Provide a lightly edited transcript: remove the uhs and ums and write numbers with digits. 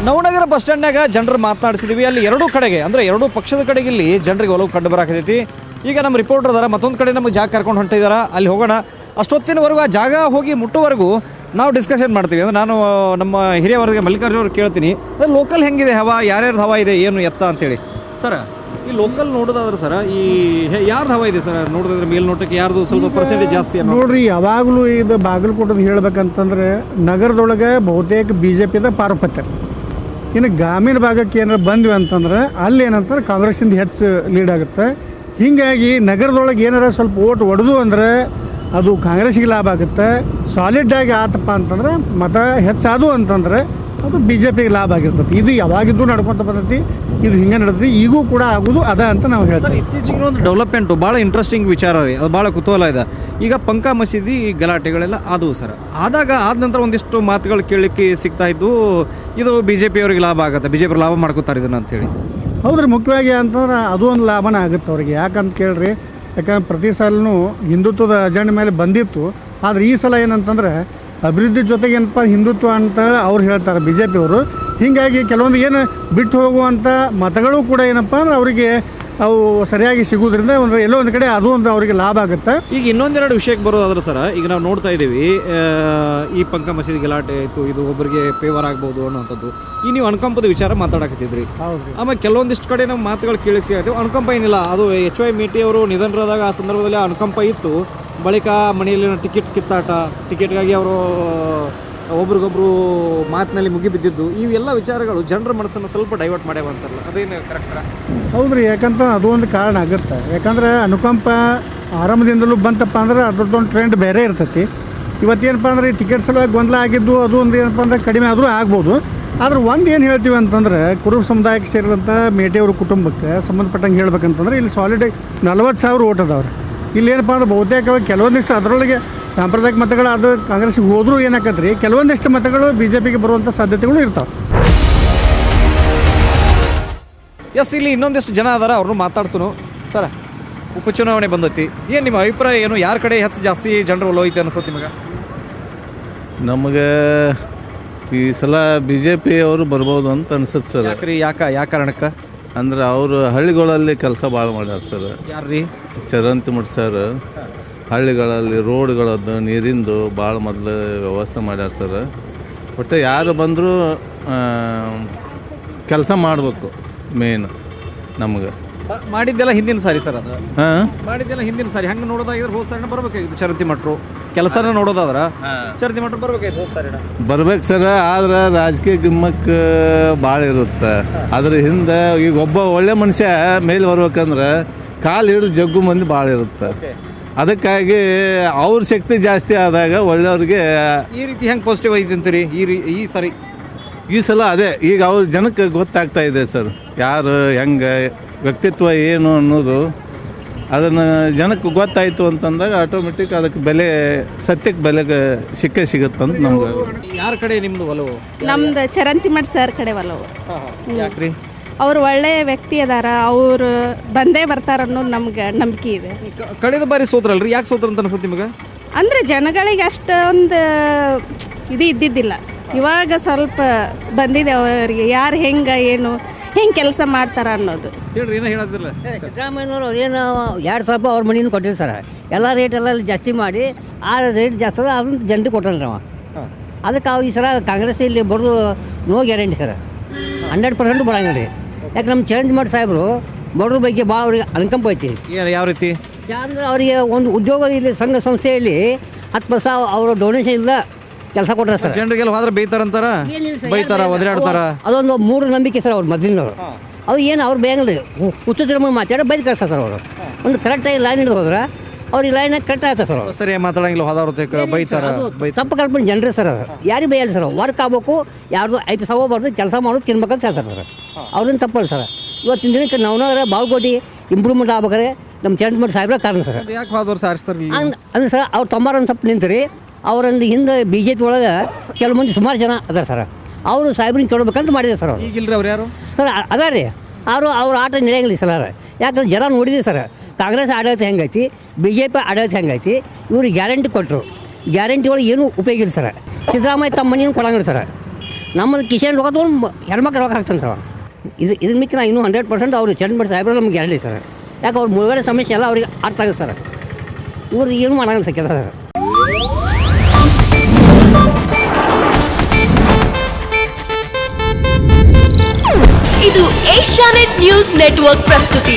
Navanagar bus ಸ್ಟ್ಯಾಂಡ್ನಾಗ ಜನರು ಮಾತನಾಡಿಸಿದ್ವಿ. ಅಲ್ಲಿ ಎರಡೂ ಕಡೆಗೆ ಅಂದರೆ ಎರಡೂ ಪಕ್ಷದ ಕಡೆಗೆ ಇಲ್ಲಿ ಜನರಿಗೆ ಒಲವು ಕಂಡು ಬರಾಕತೈತಿ. ಈಗ ನಮ್ಮ ರಿಪೋರ್ಟರ್ ಅದಾರ, ಮತ್ತೊಂದು ಕಡೆ ನಮಗೆ ಜಾಗ ಕರ್ಕೊಂಡು ಹೊಂಟಿದಾರ, ಅಲ್ಲಿ ಹೋಗೋಣ. ಅಷ್ಟೊತ್ತಿನವರೆಗೂ ಆ ಜಾಗ ಹೋಗಿ ಮುಟ್ಟುವರೆಗೂ ನಾವು ಡಿಸ್ಕಷನ್ ಮಾಡ್ತೀವಿ. ಅಂದರೆ ನಾನು ನಮ್ಮ ಹಿರಿಯ ವರ್ಗ ಮಲ್ಲಿಕಾರ್ಜುನ ಅವ್ರು ಕೇಳ್ತೀನಿ, ಅದು ಲೋಕಲ್ ಹೆಂಗಿದೆ ಹವಾ, ಯಾರ್ಯಾರ್ದು ಹವಾ ಇದೆ, ಏನು ಎತ್ತ ಅಂತೇಳಿ. ಸರ ಈ ಲೋಕಲ್ ನೋಡೋದಾದ್ರೆ ಸರ ಈ ಯಾರ್ದು ಹವಾ ಇದೆ ಸರ್? ನೋಡಿದ್ರೆ ಮೇಲ್ನೋಟಕ್ಕೆ ಯಾರ್ದು ಸ್ವಲ್ಪ ಪರ್ಸೆಂಟೇಜ್ ಜಾಸ್ತಿ ನೋಡ್ರಿ, ಯಾವಾಗಲೂ ಇದು ಬಾಗಲಕೋಟದ ಹೇಳ್ಬೇಕಂತಂದ್ರೆ ನಗರದೊಳಗೆ ಬಹುತೇಕ BJPದ ಪಾರುಪತ್ಯ. ಇನ್ನು ಗ್ರಾಮೀಣ ಭಾಗಕ್ಕೆ ಏನಾರು ಬಂದ್ವಿ ಅಂತಂದ್ರೆ ಅಲ್ಲಿ ಏನಂತಾರೆ ಕಾಂಗ್ರೆಸ್ಸಿಂದ ಹೆಚ್ಚು ಲೀಡ್ ಆಗುತ್ತೆ. ಹೀಗಾಗಿ ನಗರದೊಳಗೆ ಏನಾರ ಸ್ವಲ್ಪ ಓಟ್ ಹೊಡೆದು ಅಂದರೆ ಅದು ಕಾಂಗ್ರೆಸ್ಗೆ ಲಾಭ ಆಗುತ್ತೆ. ಸಾಲಿಡ್ಡಾಗಿ ಆತಪ್ಪ ಅಂತಂದ್ರೆ ಮತ ಹೆಚ್ಚಾದು ಅಂತಂದ್ರೆ ಅದು BJPಗೆ ಲಾಭ ಆಗಿರ್ತದೆ. ಇದು ಯಾವಾಗಿದ್ದು ನಡ್ಕೊತ ಬರ್ತೈತಿ, ಇದು ಹಿಂಗೆ ನಡೆದ್ರಿ, ಈಗೂ ಕೂಡ ಆಗೋದು ಅದ ಅಂತ ನಾವು ಹೇಳ್ತೀವಿ. ಇತ್ತೀಚೆಗೆ ಒಂದು ಡೆವಲಪ್ಮೆಂಟು ಭಾಳ ಇಂಟ್ರೆಸ್ಟಿಂಗ್ ವಿಚಾರ ರೀ, ಅದು ಭಾಳ ಕುತೂಹಲ ಇದೆ. ಈಗ ಪಂಕಾ ಮಸೀದಿ ಗಲಾಟೆಗಳೆಲ್ಲ ಆದವು ಸರ್, ಆದ ನಂತರ ಒಂದಿಷ್ಟು ಮಾತುಗಳು ಕೇಳಲಿಕ್ಕೆ ಸಿಗ್ತಾ ಇದ್ದು, ಇದು BJP ಅವರಿಗೆ ಲಾಭ ಆಗುತ್ತೆ, BJP ಲಾಭ ಮಾಡ್ಕೋತಾರೆ ಇದನ್ನು ಅಂತೇಳಿ. ಹೌದ್ರಿ, ಮುಖ್ಯವಾಗಿ ಅಂತಂದ್ರೆ ಅದು ಒಂದು ಲಾಭನ ಆಗುತ್ತೆ ಅವ್ರಿಗೆ. ಯಾಕಂತ ಕೇಳ್ರಿ, ಯಾಕಂದ್ರೆ ಪ್ರತಿ ಸಲನೂ ಹಿಂದುತ್ವದ ಅಜೆಂಡ ಮೇಲೆ ಬಂದಿತ್ತು. ಆದರೆ ಈ ಸಲ ಏನಂತಂದ್ರೆ ಅಭಿವೃದ್ಧಿ ಜೊತೆಗೆ ಏನಪ್ಪ ಹಿಂದುತ್ವ ಅಂತ ಅವ್ರು ಹೇಳ್ತಾರೆ BJP ಅವರು. ಹೀಗಾಗಿ ಕೆಲವೊಂದು ಏನು ಬಿಟ್ಟು ಹೋಗುವಂಥ ಮತಗಳು ಕೂಡ ಏನಪ್ಪ ಅಂದ್ರೆ ಅವರಿಗೆ ಅವು ಸರಿಯಾಗಿ ಸಿಗೋದ್ರಿಂದ ಎಲ್ಲೋ ಒಂದು ಕಡೆ ಅದು ಒಂದು ಅವರಿಗೆ ಲಾಭ ಆಗುತ್ತೆ. ಈಗ ಇನ್ನೊಂದೆರಡು ವಿಷಯಕ್ಕೆ ಬರೋದಾದ್ರೆ ಸರ, ಈಗ ನಾವು ನೋಡ್ತಾ ಇದ್ದೀವಿ ಈ ಪಂಕಾ ಮಸೀದಿ ಗಲಾಟೆ ಆಯಿತು, ಇದು ಒಬ್ಬರಿಗೆ ಫೇವರ್ ಆಗ್ಬೋದು ಅನ್ನೋಂಥದ್ದು. ಈ ನೀವು ಅನುಕಂಪದ ವಿಚಾರ ಮಾತಾಡಕತ್ತಿದ್ರಿ. ಆಮೇಲೆ ಕೆಲವೊಂದಿಷ್ಟು ಕಡೆ ನಮ್ಮ ಮಾತುಗಳು ಕೇಳಿಸಿ ಆಯ್ತು, ಅನುಕಂಪ ಏನಿಲ್ಲ, ಅದು HY ಮೇಟಿ ಅವರು ನಿಧನರಾದಾಗ ಆ ಸಂದರ್ಭದಲ್ಲಿ ಅನುಕಂಪ ಇತ್ತು. ಬಳಿಕ ಮನೆಯಲ್ಲಿನ ಟಿಕೆಟ್ಗಾಗಿ ಅವರು ಒಬ್ರಿಗೊಬ್ರು ಮಾತಿನಲ್ಲಿ ಮುಗಿಬಿದ್ದಿದ್ದು, ಇವೆಲ್ಲ ವಿಚಾರಗಳು ಜನರ ಮನಸ್ಸನ್ನು ಸ್ವಲ್ಪ ಡೈವರ್ಟ್ ಮಾಡ್ಯಾವ ಅಂತಾರಲ್ಲ, ಅದೇನು ಕರೆಕ್ಟಾ? ಹೌದ್ರಿ, ಯಾಕಂತ ಅದು ಒಂದು ಕಾರಣ ಆಗುತ್ತೆ. ಯಾಕಂದ್ರೆ ಅನುಕಂಪ ಆರಂಭದಿಂದಲೂ ಬಂತಪ್ಪ ಅಂದ್ರೆ ಅದ್ರದ್ದೊಂದು ಟ್ರೆಂಡ್ ಬೇರೆ ಇರ್ತೈತಿ. ಇವತ್ತೇನಪ್ಪ ಅಂದ್ರೆ ಈ ಟಿಕೆಟ್ ಸಲುವಾಗಿ ಗೊಂದಲ ಆಗಿದ್ದು ಅದು ಒಂದು ಏನಪ್ಪ ಅಂದ್ರೆ ಕಡಿಮೆ ಆದರೂ ಆಗ್ಬೋದು. ಆದ್ರೆ ಒಂದು ಏನು ಹೇಳ್ತೀವಿ ಅಂತಂದ್ರೆ ಕುರುಬ ಸಮುದಾಯಕ್ಕೆ ಸೇರಿದಂಥ ಮೇಟಿಯವ್ರ ಕುಟುಂಬಕ್ಕೆ ಸಂಬಂಧಪಟ್ಟಂಗೆ ಹೇಳ್ಬೇಕಂತಂದ್ರೆ ಇಲ್ಲಿ ಸಾಲಿಡ್ 40,000 ಓಟ್ ಅದಾವ್ರಿ. ಇಲ್ಲಿ ಏನಪ್ಪ ಅಂದ್ರೆ ಬಹುತೇಕ ಕೆಲವೊಂದಿಷ್ಟು ಅದರೊಳಗೆ ಸಾಂಪ್ರದಾಯಿಕ ಮತಗಳು ಅದು ಕಾಂಗ್ರೆಸ್ಗೆ ಹೋದರೂ ಏನಾಕತ್ರಿ, ಕೆಲವೊಂದಿಷ್ಟು ಮತಗಳು BJPಗೆ ಬರುವಂಥ ಸಾಧ್ಯತೆಗಳು ಇರ್ತಾವೆ. ಎಸ್, ಇಲ್ಲಿ ಇನ್ನೊಂದಿಷ್ಟು ಜನ ಅದಾರ, ಅವ್ರನ್ನೂ ಮಾತಾಡ್ಸೋನು. ಸರ, ಉಪಚುನಾವಣೆ ಬಂದೈತಿ, ಏನು ನಿಮ್ಮ ಅಭಿಪ್ರಾಯ ಏನು? ಯಾರ ಕಡೆ ಹೆಚ್ಚು ಜಾಸ್ತಿ ಜನರು ಒಲೋಯ್ತು ಅನ್ಸುತ್ತೆ ನಿಮಗೆ? ನಮಗೆ ಈ ಸಲ BJP ಅವರು ಬರ್ಬೋದು ಅಂತ ಅನ್ಸುತ್ತೆ ಸರ್. ಯಾಕ್ರಿ, ಯಾವ ಕಾರಣಕ್ಕೆ? ಅಂದ್ರೆ ಅವರು ಹಳ್ಳಿಗಳಲ್ಲಿ ಕೆಲಸ ಭಾಳ ಮಾಡ್ಯಾರ ಸರ್. ಯಾರ್ರೀ? ಚರಂತಿಮಠ ಸರ್. ಹಳ್ಳಿಗಳಲ್ಲಿ ರೋಡ್ಗಳದ್ದು ನೀರಿಂದು ಭಾಳ ಮೊದಲು ವ್ಯವಸ್ಥೆ ಮಾಡ್ಯಾರ ಸರ್. ಒಟ್ಟು ಯಾರು ಬಂದರೂ ಕೆಲಸ ಮಾಡಬೇಕು ಮೇನ್ ನಮ್ಗೆ. ಮಾಡಿದ್ದೆಲ್ಲ ಹಿಂದಿನ ಸಾರಿ ಸರ್, ಅದು ಹಾಂ ಮಾಡಿದ್ದೆಲ್ಲ ಹಿಂದಿನ ಸಾರಿ. ಹಂಗೆ ನೋಡೋದಾಗಿದ್ರೆ ಹೋದ ಸಾರಿನ ಬರ್ಬೇಕಾಗಿತ್ತು ಚರಂತಿ ಮಠರು. ಕೆಲಸನ ನೋಡೋದಾದ್ರೆ ಚರಂತಿ ಮಠರು ಬರ್ಬೇಕಾಗಿತ್ತು ಹೋದ ಸಾರಿನ. ಬರ್ಬೇಕು ಸರ್, ಆದ್ರೆ ರಾಜಕೀಯ ಗಿಮ್ಮಕ್ಕೆ ಭಾಳ ಇರುತ್ತೆ. ಅದ್ರ ಹಿಂದೆ ಈಗ ಒಬ್ಬ ಒಳ್ಳೆ ಮನುಷ್ಯ ಮೇಲೆ ಬರ್ಬೇಕಂದ್ರೆ ಕಾಲು ಹಿಡಿದು ಜಗ್ಗು ಮಂದಿ ಭಾಳ ಇರುತ್ತೆ. ಅದಕ್ಕಾಗಿ ಅವ್ರ ಶಕ್ತಿ ಜಾಸ್ತಿ ಆದಾಗ ಒಳ್ಳೆಯವ್ರಿಗೆ ಈ ರೀತಿ ಹೆಂಗೆ ಪಾಸಿಟಿವ್ ಐತಿ ಅಂತೀರಿ ಈ ಸಲ? ಅದೇ ಈಗ ಅವ್ರ ಜನಕ್ಕೆ ಗೊತ್ತಾಗ್ತಾ ಇದೆ ಸರ್, ಯಾರು ಹೆಂಗೆ ವ್ಯಕ್ತಿತ್ವ ಏನು ಅನ್ನೋದು. ಅದನ್ನು ಜನಕ್ಕೆ ಗೊತ್ತಾಯಿತು ಅಂತಂದಾಗ ಆಟೋಮೆಟಿಕ್ ಅದಕ್ಕೆ ಬೆಲೆ, ಸತ್ಯಕ್ಕೆ ಬೆಲೆ ಸಿಗುತ್ತಂತ ನಮ್ಗೆ. ಯಾರ ಕಡೆ ನಿಮ್ದು ಒಲವು? ನಮ್ದು ಚರಂತಿಮಠ ಸರ್ ಕಡೆ ಒಲವು. ಯಾಕ್ರಿ? ಅವ್ರು ಒಳ್ಳೆಯ ವ್ಯಕ್ತಿ ಅದಾರ, ಅವ್ರು ಬಂದೇ ಬರ್ತಾರ ಅನ್ನೋದು ನಮ್ಗೆ ನಂಬಿಕೆ ಇದೆ. ಕಳೆದ ಬಾರಿ ಸೋತ್ರಲ್ರಿ, ಯಾಕೆ ಸೋತ್ರ ಅಂತ ಅನ್ಸುತ್ತೆ ನಿಮಗೆ? ಅಂದರೆ ಜನಗಳಿಗೆ ಅಷ್ಟೊಂದು ಇದು ಇದ್ದಿದ್ದಿಲ್ಲ. ಇವಾಗ ಸ್ವಲ್ಪ ಬಂದಿದೆ ಅವರಿಗೆ, ಯಾರು ಹೆಂಗೆ ಏನು ಹೆಂಗೆ ಕೆಲಸ ಮಾಡ್ತಾರ ಅನ್ನೋದು. ಹೇಳ್ರಿ, ಏನೋ ಹೇಳೋದಿಲ್ಲ. ಸಿದ್ದರಾಮಯ್ಯನವರು ಏನು 2,000 ಅವ್ರ ಮನೇನು ಕೊಟ್ಟಿಲ್ಲ ಸರ್. ಎಲ್ಲ ರೇಟ್ ಎಲ್ಲ ಜಾಸ್ತಿ ಮಾಡಿ ಆ ರೇಟ್ ಜಾಸ್ತಿ ಅದ, ಅದನ್ನು ಜನರಿಗೆ ಕೊಟ್ಟಲ್ಲ ಅವ. ಅದಕ್ಕೆ ಅವು ಈ ಸಲ ಕಾಂಗ್ರೆಸ್ ಇಲ್ಲಿ ಬರೋದು ನೋ ಗ್ಯಾರಂಟಿ ಸರ್, 100% ಬರಂಗಿಲ್ಲ ರೀ. ಯಾಕೆ ನಮ್ಮ ಚೇಂಜ್ ಸಾಹೇಬರು ಬಡವ್ರ ಬಗ್ಗೆ ಭಾಳ ಅವ್ರಿಗೆ ಅನುಕಂಪ ಐತಿ. ಯಾವ ರೀತಿ ಅಂದ್ರೆ ಅವರಿಗೆ ಒಂದು ಉದ್ಯೋಗ ಇಲ್ಲಿ ಸಂಘ ಸಂಸ್ಥೆಯಲ್ಲಿ 10% ಅವರು ಡೊನೇಷನ್ ಇಲ್ಲ ಕೆಲಸ ಕೊಟ್ಟಾರ ಸರ್. ಜನರಿಗೆಲ್ಲ ಹೋದ್ರೆ ಬೈತಾರಂತಾರ, ಬೈತಾರ, ಒದರಾಡ್ತಾರ. ಅದೊಂದು ಮೂಢ ನಂಬಿಕೆ ಸರ್ ಅವ್ರು ಮೊದಲಿನವರು. ಅದು ಏನು ಅವ್ರು ಬೇಂಗಿಲ್ಲ, ಹುಚ್ಚ ಮಾತಾಡಿ ಬೈದು ಕಳ್ಸ್ತಾರೆ ಸರ್ ಅವರು. ಒಂದು ಕರೆಕ್ಟಾಗಿ ಲೈನ್ ಹಿಡಿದು ಹೋದ್ರೆ ಅವ್ರಿಗೆ ಲೈನಾಗಿ ಕರೆಕ್ಟ್ ಆಗ್ತದೆ ಸರ್. ಅವರು ಸರಿ ಮಾತಾಡಂಗಿಲ್ಲ, ಹೋದವ್ರ ಬೈತಾರ. ತಪ್ಪು ಕಲ್ಪನೆ ಜನರೇ ಸರ್. ಅದು ಯಾರಿಗೆ ಬೈಯಲ್ಲ ಸರ್, ವರ್ಕ್ ಆಗ್ಬೇಕು, ಯಾರ್ದು 5 ಸಾವಿರ ಹೋಗ್ಬಾರ್ದು, ಕೆಲಸ ಮಾಡೋದು ತಿನ್ಬೇಕಂತ ಹೇಳ್ತಾರೆ ಸರ್. ಅವ್ರನ್ನ ತಪ್ಪಲ್ಲ ಸರ್. ಇವತ್ತಿನ ದಿನಕ್ಕೆ ನಾವ್ನಾದ್ರೆ ಬಾಳ್ಕೋಟಿ ಇಂಪ್ರೂವ್ಮೆಂಟ್ ಆಗ್ಬೇಕಾದ್ರೆ ನಮ್ಮ ಚರಂತಿಮಠ ಸಾಹೇಬ್ರ ಕಾರಣ ಸರ್. ಯಾಕೆ ಹೋದವ್ರು ಸಾರಿಸ್ತಾರೆ ಅಂದ್ರೆ ಸರ್ ಅವ್ರು 90 ಸ್ವಲ್ಪ ನಿಂತ್ರಿ. ಅವರಲ್ಲಿ ಹಿಂದೆ BJP ಒಳಗೆ ಕೆಲವು ಮಂದಿ ಸುಮಾರು ಜನ ಅದಾರ ಸರ್. ಅವರು ಸಾಹೇಬ್ರನ್ನ ಕೇಳಬೇಕಂತ ಮಾಡಿದೆ ಸರ್. ಅವ್ರು ಈಗಿಲ್ರಿ ಅವ್ರು ಯಾರು ಸರ್ ಅದ ರೀ, ಅವ್ರ ಆಟ ನಡೆಯಂಗಿಲ್ಲ ಸರ್. ಯಾಕಂದ್ರೆ ಜನ ನೋಡಿದ್ವಿ ಸರ್, ಕಾಂಗ್ರೆಸ್ ಆಡಳಿತ ಹೆಂಗೈತಿ, BJP ಆಡಳಿತ ಹೆಂಗೈತಿ. ಇವ್ರಿಗೆ ಗ್ಯಾರಂಟಿ ಕೊಟ್ಟರು, ಗ್ಯಾರಂಟಿ ಒಳಗೆ ಏನೂ ಉಪಯೋಗ ಇಲ್ಲ ಸರ್. ಸಿದ್ದರಾಮಯ್ಯ ತಮ್ಮ ಮನೆಯನ್ನು ಕೊಡಂಗಿಲ್ಲ ಸರ್. ನಮ್ಮದು ಕಿಶನ್ ರೊಕ್ಕ ತೊಗೊಂಡು ಹೆಣ್ಮಕ್ಳು ರೊಕ್ಕ ಹಾಕ್ತಾನೆ ಸರ್ ಇದ್ರ ಮಿಕ್ಕ ನಾ ಇನ್ನೂ 100% ಅವರು ಚಂದ್ರಬಾಬು ಸಾಹೇಬ್ರು ನಮ್ಗೆ ಗ್ಯಾರಂಟಿ ಸರ್. ಯಾಕೆ ಅವ್ರ ಮುಳುಗಡೆ ಸಮಸ್ಯೆ ಎಲ್ಲ ಅವ್ರಿಗೆ ಅರ್ಥ ಆಗುತ್ತೆ ಸರ್. ಇವ್ರು ಏನು ಮಾಡೋಂಗಿಲ್ಲ ಸರ್ ಕೆಲಸ ಸರ್. ಇದು ಏಷ್ಯಾನೆಟ್ ನ್ಯೂಸ್ ನೆಟ್ವರ್ಕ್ ಪ್ರಸ್ತುತಿ.